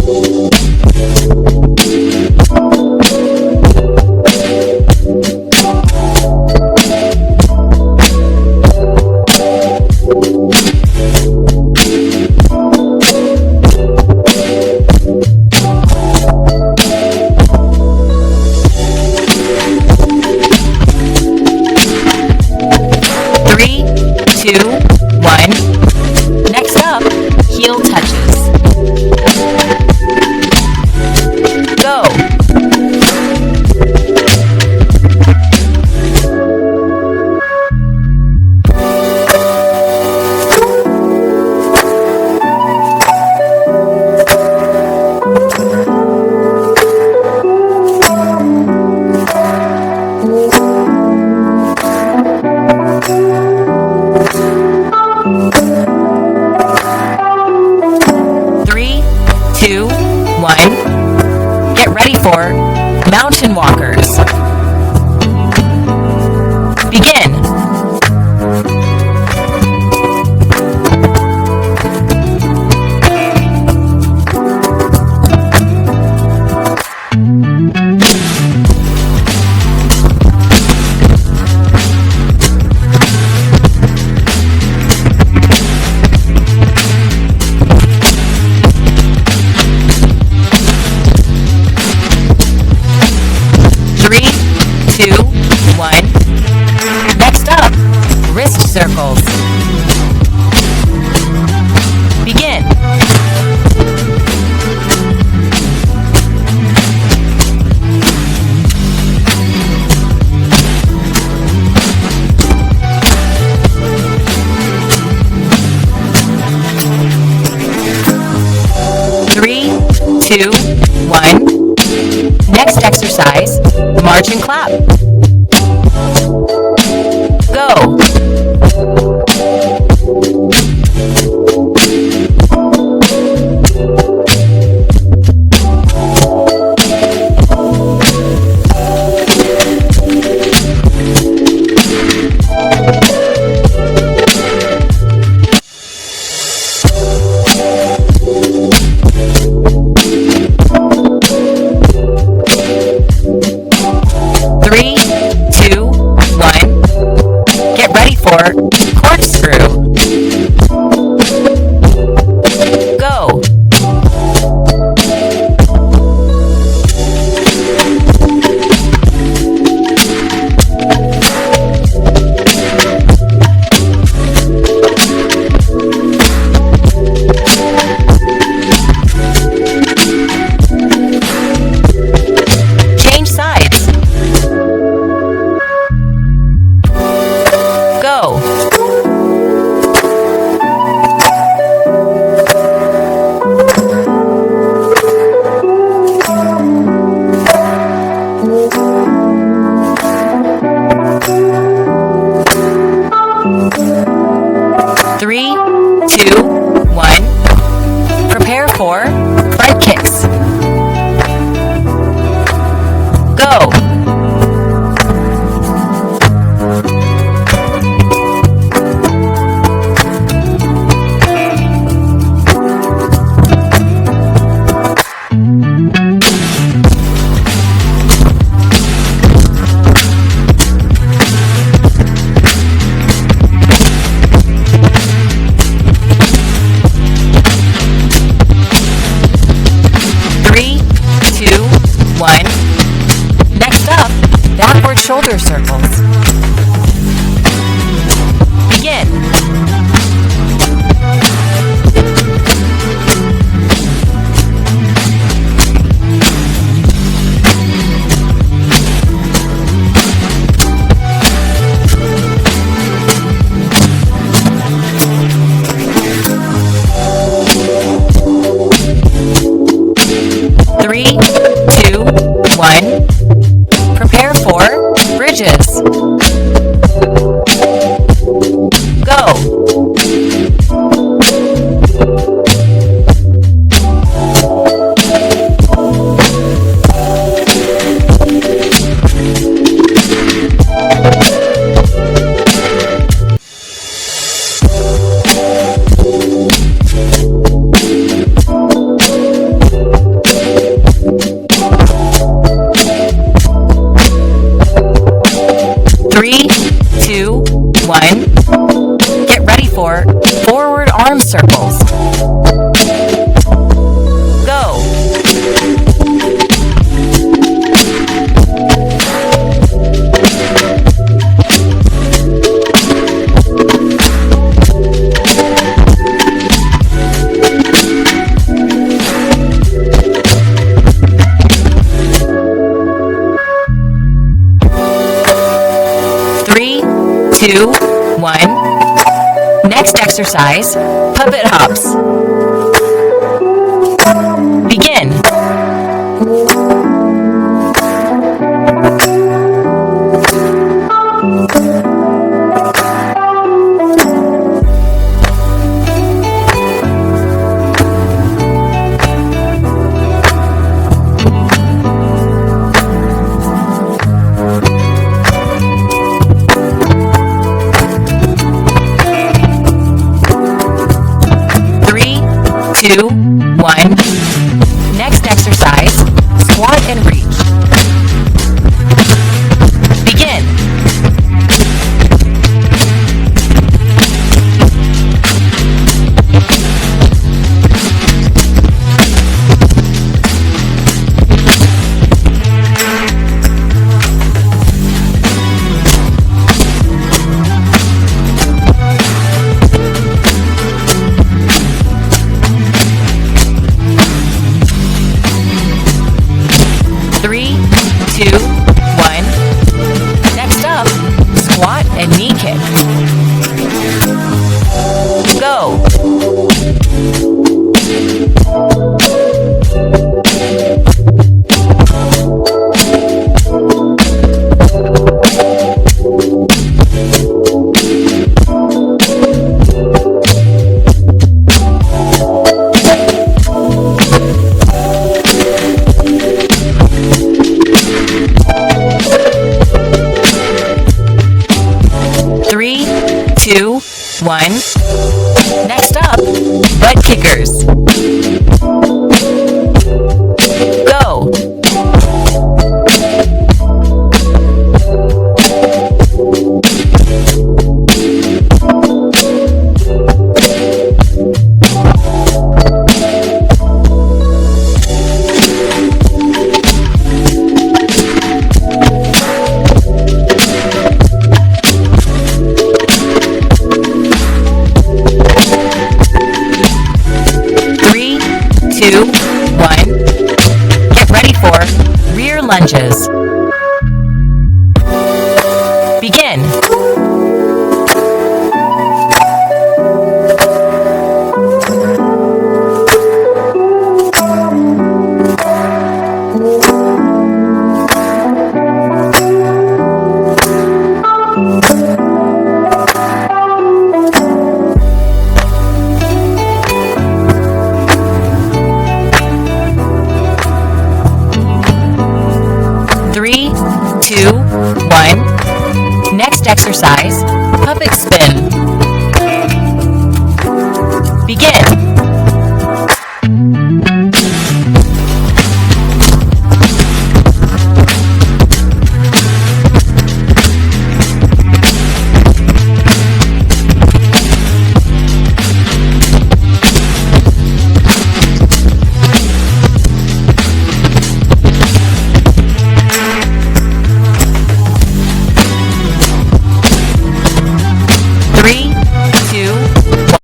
Three, two, one. Next up, heel touches. Go. Three, two, one. Get ready for mountain walkers. Begin. Three, two, one. Next up, wrist circles. Begin. Three, two, one. Next exercise, march and clap. Go. Three, two, one. Get ready for corkscrew. Go. Change sides. Go. Three, two, one. Prepare for front kicks. Go. Next exercise, puppet hops. Begin. Three, two, one. Next exercise, squat and reach. Begin. Three, two, one. Next up, squat and knee kick. Go. Three, two, one. Next up, butt kickers. Go. Three, two, one. Get ready for rear lunges. Begin. Three, two, one. Next exercise, puppet